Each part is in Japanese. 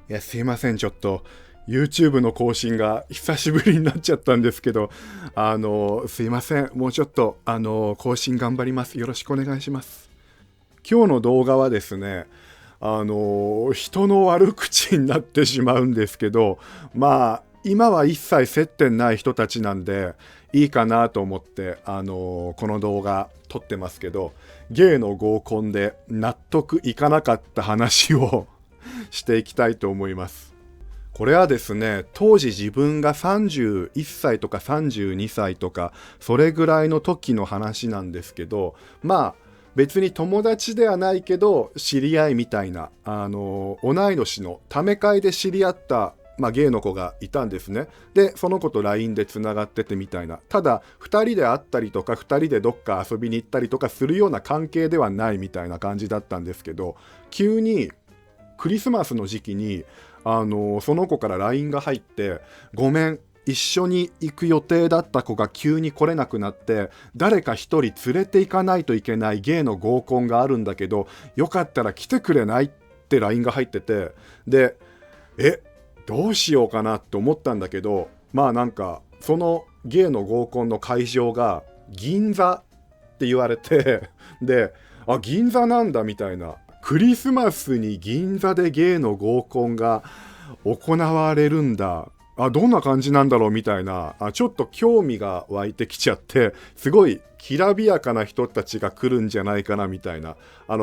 いや、すいません。ちょっと、YouTube の更新が久しぶりになっちゃったんですけど、すいません。もうちょっと、更新頑張ります。よろしくお願いします。今日の動画はですね、人の悪口になってしまうんですけど、まあ、今は一切接点ない人たちなんで、いいかなと思って、この動画撮ってますけど、ゲイの合コンで納得いかなかった話をしていきたいと思います。これはですね、当時自分が31歳とか32歳とか、それぐらいの時の話なんですけど、まあ、別に友達ではないけど、知り合いみたいな、同い年のため会で知り合った、ゲイの子がいたんですね。で、その子と LINE でつながっててみたいな。ただ、2人で会ったりとか、2人でどっか遊びに行ったりとかするような関係ではないみたいな感じだったんですけど、急にクリスマスの時期に、その子から LINE が入って、ごめん、一緒に行く予定だった子が急に来れなくなって、誰か一人連れて行かないといけないゲイの合コンがあるんだけど、よかったら来てくれないって LINE が入ってて、で、どうしようかなって思ったんだけど、まあなんか、そのゲイの合コンの会場が銀座って言われて、で、あ、銀座なんだみたいな。クリスマスに銀座でゲイの合コンが行われるんだ。あ、どんな感じなんだろうみたいな、ちょっと興味が湧いてきちゃって、すごいきらびやかな人たちが来るんじゃないかなみたいな、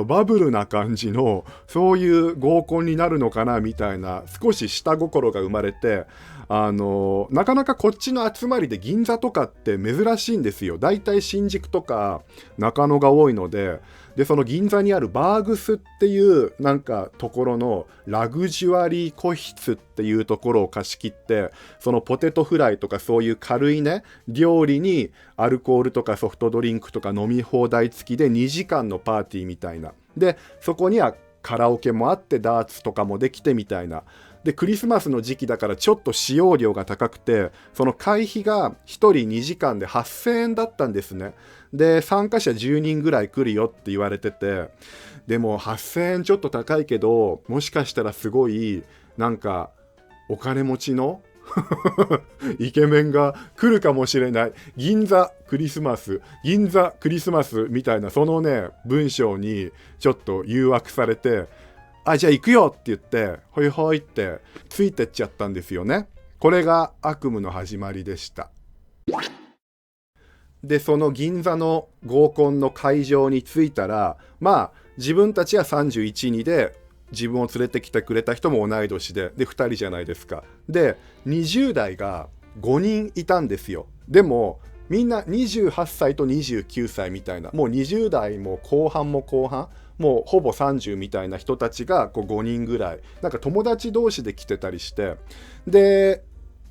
バブルな感じの、そういう合コンになるのかなみたいな、少し下心が生まれて、なかなかこっちの集まりで銀座とかって珍しいんですよ。だいたい新宿とか中野が多いので、で、その銀座にあるバーグスっていうなんかところのラグジュアリー個室っていうところを貸し切って、そのポテトフライとかそういう軽いね、料理にアルコールとかソフトドリンクとか飲み放題付きで2時間のパーティーみたいな。で、そこにはカラオケもあってダーツとかもできてみたいな。で、クリスマスの時期だからちょっと使用料が高くて、その会費が1人2時間で8000円だったんですね。で、参加者10人ぐらい来るよって言われてて、でも8000円ちょっと高いけど、もしかしたらすごい、なんか、お金持ちのイケメンが来るかもしれない。銀座クリスマス、銀座クリスマスみたいな、そのね、文章にちょっと誘惑されて、あ、じゃあ行くよって言って、ほいほいってついてっちゃったんですよね。これが悪夢の始まりでした。で、その銀座の合コンの会場に着いたら、まあ、自分たちは31、2で、自分を連れてきてくれた人も同い年で、で、2人じゃないですか。で、20代が5人いたんですよ。でも、みんな28歳と29歳みたいな、もう20代も後半も後半、もうほぼ30みたいな人たちがこう5人ぐらい、なんか友達同士で来てたりして、で、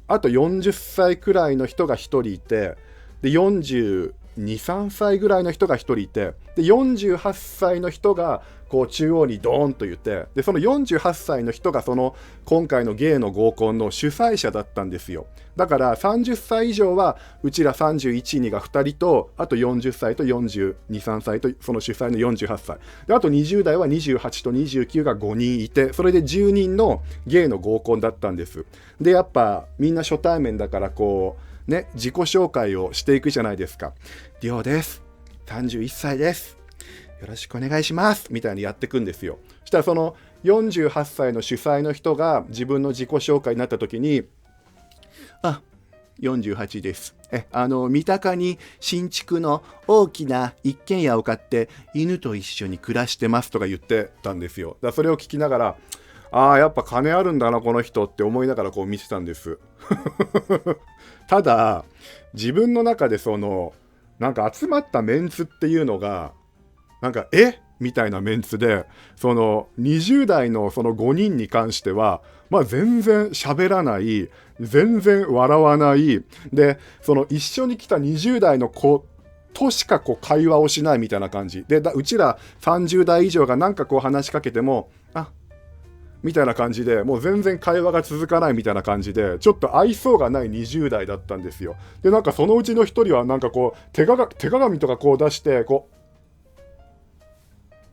あと40歳くらいの人が1人いて、で、42、3歳ぐらいの人が1人いて、で、48歳の人がこう中央にドーンといて、で、その48歳の人がその今回のゲイの合コンの主催者だったんですよ。だから30歳以上はうちら31、2が2人と、あと40歳と42、3歳とその主催の48歳。で、あと20代は28と29が5人いて、それで10人のゲイの合コンだったんです。で、やっぱみんな初対面だからこう、ね、自己紹介をしていくじゃないですか。りょうです。31歳です。よろしくお願いします。みたいにやっていくんですよ。そしたらその48歳の主催の人が自分の自己紹介になった時に、あ、48です。三鷹に新築の大きな一軒家を買って犬と一緒に暮らしてますとか言ってたんですよ。だからそれを聞きながら、ああ、やっぱ金あるんだな、この人って思いながらこう見てたんです。ただ、自分の中でその、なんか集まったメンツっていうのが、なんか、みたいなメンツで、その20代のその5人に関しては、まあ全然喋らない、全然笑わない、で、その一緒に来た20代の子としかこう会話をしないみたいな感じ。で、うちら30代以上がなんかこう話しかけても、あ、みたいな感じで、もう全然会話が続かないみたいな感じで、ちょっと愛想がない20代だったんですよ。で、なんかそのうちの一人はなんかこう、手鏡とかこう出して、こ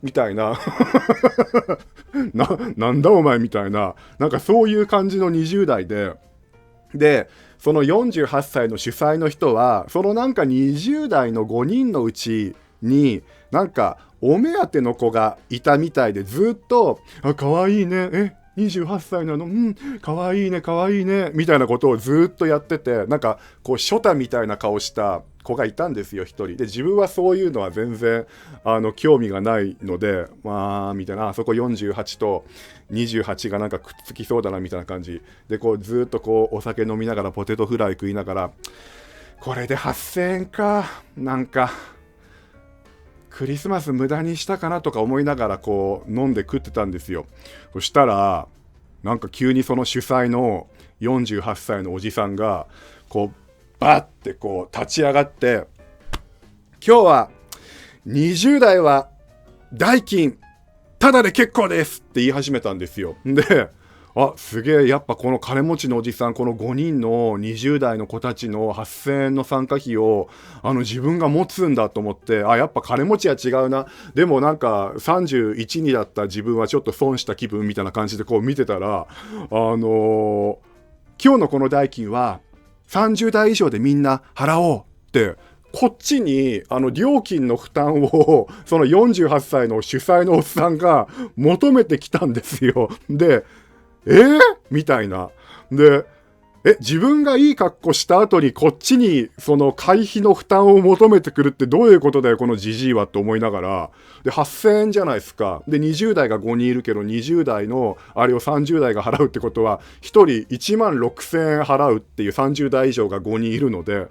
う、みたいななんだお前みたいな、なんかそういう感じの20代で、その48歳の主催の人は、そのなんか20代の5人のうちに、なんかお目当ての子がいたみたいで、ずっと、かわいいね、28歳なの、かわいいね、かわいいね、みたいなことをずっとやってて、なんかこう、ショタみたいな顔した子がいたんですよ、一人。で、自分はそういうのは全然、興味がないので、みたいな、あそこ48と28がなんかくっつきそうだな、みたいな感じ。で、こう、ずっとこう、お酒飲みながら、ポテトフライ食いながら、これで8000円か、なんか、クリスマス無駄にしたかなとか思いながらこう飲んで食ってたんですよ。そしたらなんか急にその主催の48歳のおじさんがこうバッてこう立ち上がって、今日は20代は代金ただで結構ですって言い始めたんですよ。で、すげえ、やっぱこの金持ちのおじさん、この5人の20代の子たちの8000円の参加費を自分が持つんだと思って、やっぱ金持ちは違うな、でもなんか31にだった自分はちょっと損した気分みたいな感じでこう見てたら、今日のこの代金は30代以上でみんな払おうってこっちに料金の負担をその48歳の主催のおっさんが求めてきたんですよ。で、みたいな。で、自分がいい格好した後にこっちにその会費の負担を求めてくるってどういうことだよこのジジイはって思いながら、で8000円じゃないですか。で20代が5人いるけど20代のあれを30代が払うってことは1人1万6000円払うっていう30代以上が5人いるので、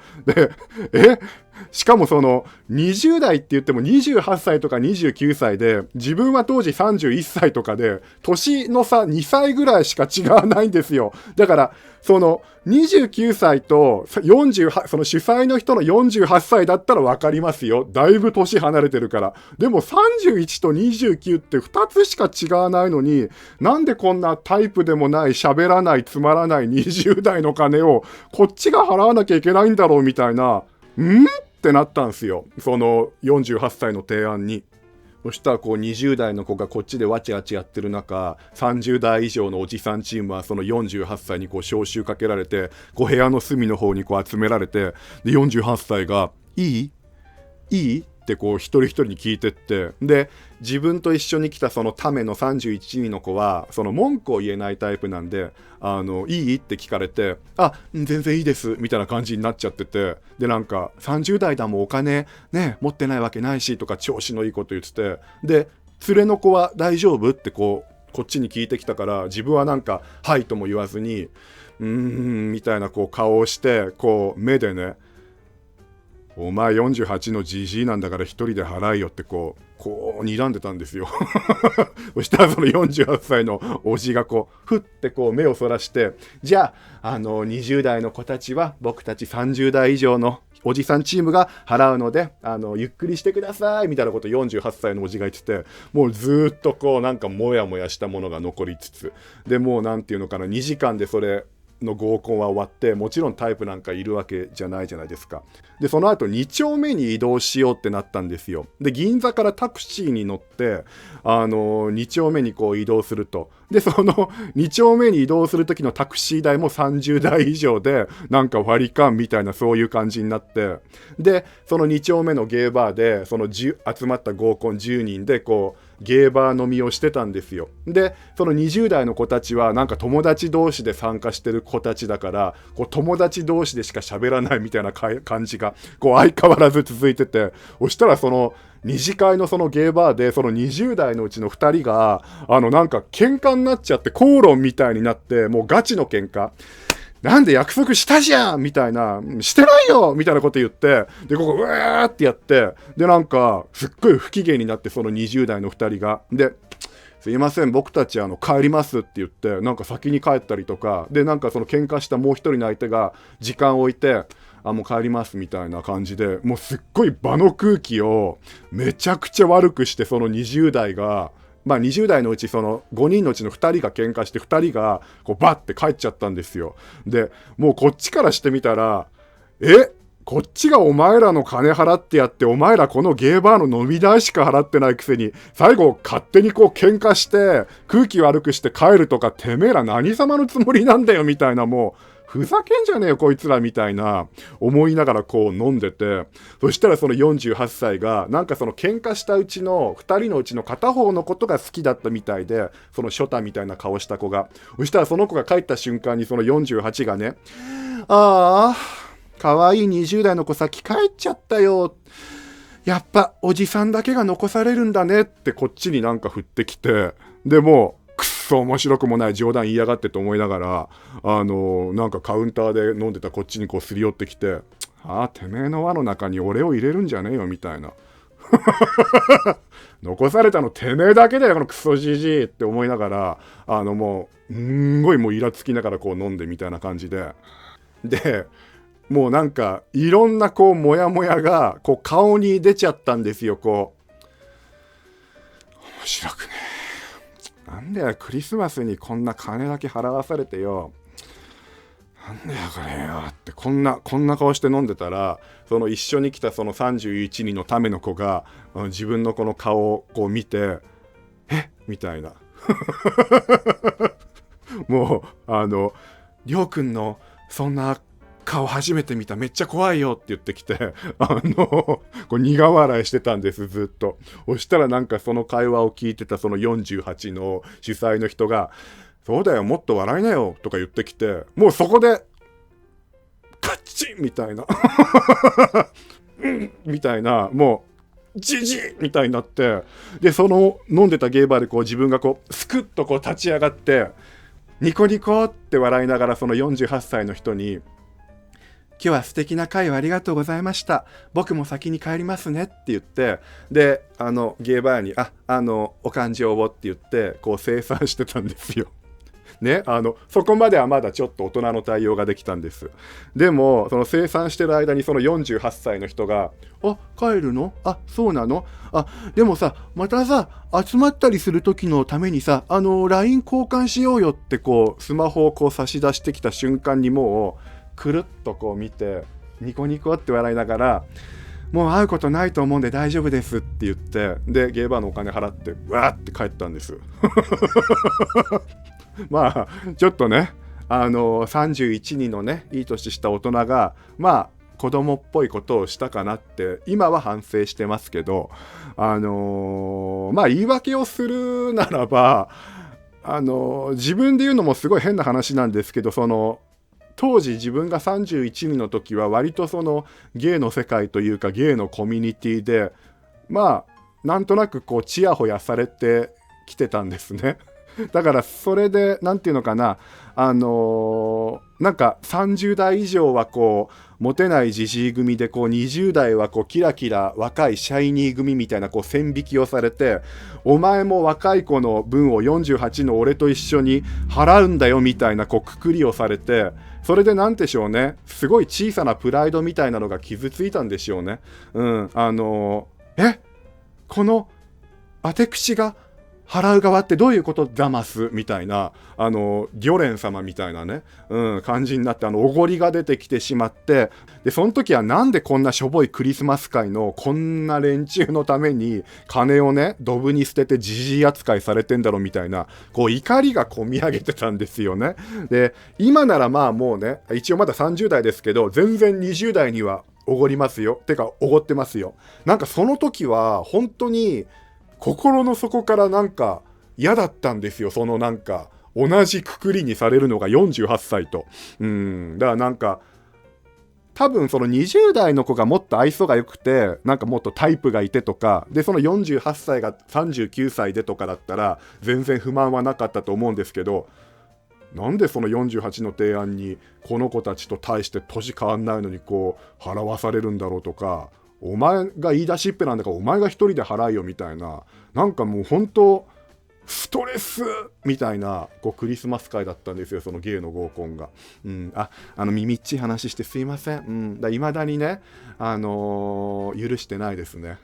しかもその20代って言っても28歳とか29歳で、自分は当時31歳とかで、年の差2歳ぐらいしか違わないんですよ。だから、その29歳と48、その主催の人の48歳だったらわかりますよ。だいぶ年離れてるから。でも31と29って2つしか違わないのに、なんでこんなタイプでもない、喋らない、つまらない20代の金をこっちが払わなきゃいけないんだろうみたいな、ってなったんすよ。その48歳の提案に。そしたらこう20代の子がこっちでわちわちやってる中、30代以上のおじさんチームはその48歳にこう招集かけられて、こう部屋の隅の方にこう集められて、で48歳がいいってこう一人一人に聞いてって、で自分と一緒に来たそのための31人の子はその文句を言えないタイプなんで、いいって聞かれて、全然いいですみたいな感じになっちゃってて、でなんか30代だもんお金ね持ってないわけないしとか調子のいいこと言ってて、で連れの子は大丈夫ってこっちに聞いてきたから、自分はなんかはいとも言わずにみたいなこう顔をして、こう目でね、お前48のジジイなんだから一人で払いよってこう睨んでたんですよ。そしたらその48歳のおじがこうふってこう目をそらして、じゃあ20代の子たちは僕たち30代以上のおじさんチームが払うのでゆっくりしてくださいみたいなことを48歳のおじが言ってて、もうずっとこうなんかモヤモヤしたものが残りつつで、もうなんていうのかな、2時間でそれの合コンは終わって、もちろんタイプなんかいるわけじゃないじゃないですか。でその後2丁目に移動しようってなったんですよ。で銀座からタクシーに乗って2丁目にこう移動すると、でその2丁目に移動する時のタクシー代も30代以上でなんか割り勘みたいな、そういう感じになって、でその2丁目のゲーバーでその集まった合コン10人でこうゲーバー飲みをしてたんですよ。でその20代の子たちはなんか友達同士で参加してる子たちだから、こう友達同士でしか喋らないみたいな感じがこう相変わらず続いてて、そしたらその二次会のそのゲーバーでその20代のうちの2人がなんか喧嘩になっちゃって、口論みたいになって、もうガチの喧嘩、なんで約束したじゃんみたいな、してないよみたいなこと言って、でここうわーってやって、でなんかすっごい不機嫌になって、その20代の2人がですいません僕たち帰りますって言って、なんか先に帰ったりとかで、なんかその喧嘩したもう一人の相手が時間を置いて、もう帰りますみたいな感じで、もうすっごい場の空気をめちゃくちゃ悪くして、その20代が20代のうちその5人のうちの2人が喧嘩して、2人がこうバッて帰っちゃったんですよ。でもうこっちからしてみたら、こっちがお前らの金払ってやって、お前らこのゲーバーの飲み代しか払ってないくせに、最後勝手にこう喧嘩して、空気悪くして帰るとか、てめえら何様のつもりなんだよみたいな、もう、ふざけんじゃねえよこいつらみたいな思いながらこう飲んでて、そしたらその48歳がなんかその喧嘩したうちの2人のうちの片方のことが好きだったみたいで、そのショタみたいな顔した子が、そしたらその子が帰った瞬間にその48がね、ああ可愛い20代の子先帰っちゃったよ、やっぱおじさんだけが残されるんだねってこっちになんか振ってきて、でもくっそ面白くもない冗談言いやがってと思いながら、なんかカウンターで飲んでたこっちにこうすり寄ってきて、ああてめえの輪の中に俺を入れるんじゃねえよみたいな残されたのてめえだけだよこのクソじじいって思いながら、もうんごいもうイラつきながらこう飲んでみたいな感じで、もうなんかいろんなこうモヤモヤがこう顔に出ちゃったんですよ。こう面白くねえ、なんだよクリスマスにこんな金だけ払わされてよ、なんだよこれよってこんな顔して飲んでたら、その一緒に来たその31人のための子が自分のこの顔をこう見て、えみたいなもうりょうくんのそんな顔初めて見た、めっちゃ怖いよって言ってきて、こう苦笑いしてたんですずっと。そしたらなんかその会話を聞いてたその48の主催の人が、そうだよもっと笑いなよとか言ってきて、もうそこでカッチンみたいなみたいな、もうジジイみたいになって、でその飲んでたゲーバーでこう自分がこうスクッとこう立ち上がってニコニコって笑いながらその48歳の人に、今日は素敵な会をありがとうございました。僕も先に帰りますねって言って、で、ゲーバーに、お勘定をって言って、こう清算してたんですよ。ね、そこまではまだちょっと大人の対応ができたんです。でも、その清算してる間にその48歳の人が、あ、帰るの？あ、そうなの？あ、でもさ、またさ、集まったりする時のためにさ、LINE 交換しようよってこう、スマホをこう差し出してきた瞬間にもう、くるっとこう見てニコニコって笑いながら、もう会うことないと思うんで大丈夫ですって言って、でゲーバーのお金払ってわーって帰ったんですまあちょっとね、31人のねいい年した大人がまあ子供っぽいことをしたかなって今は反省してますけど、まあ言い訳をするならば、自分で言うのもすごい変な話なんですけど、その当時自分が31人の時は割とそのゲイの世界というかゲイのコミュニティでまあなんとなくこうチヤホヤされてきてたんですね。だからそれでなんていうのかな、なんか30代以上はこうモテないジジイ組で、こう20代はこうキラキラ若いシャイニー組みたいなこう線引きをされて、お前も若い子の分を48の俺と一緒に払うんだよみたいなこうくくりをされて、それでなんでしょうね、すごい小さなプライドみたいなのが傷ついたんでしょうね。この当て口が払う側ってどういうことだますみたいな、魚蓮様みたいなね、感じになって、おごりが出てきてしまって、でその時はなんでこんなしょぼいクリスマス会のこんな連中のために金をねドブに捨ててジジイ扱いされてんだろみたいな、こう怒りがこみ上げてたんですよね。で今ならまあもうね、一応まだ30代ですけど全然20代にはおごりますよ、てかおごってますよ。なんかその時は本当に心の底からなんか嫌だったんですよ。そのなんか同じくくりにされるのが48歳と。だからなんか多分その20代の子がもっと愛想が良くて、なんかもっとタイプがいてとかで、その48歳が39歳でとかだったら全然不満はなかったと思うんですけど、なんでその48の提案にこの子たちと対して年変わんないのにこう払わされるんだろうとか、お前が言い出しっぺなんだからお前が一人で払いよみたいな、なんかもう本当ストレスみたいなこうクリスマス会だったんですよ、そのゲイの合コンが。耳っちい話してすいません。未だにね、許してないですね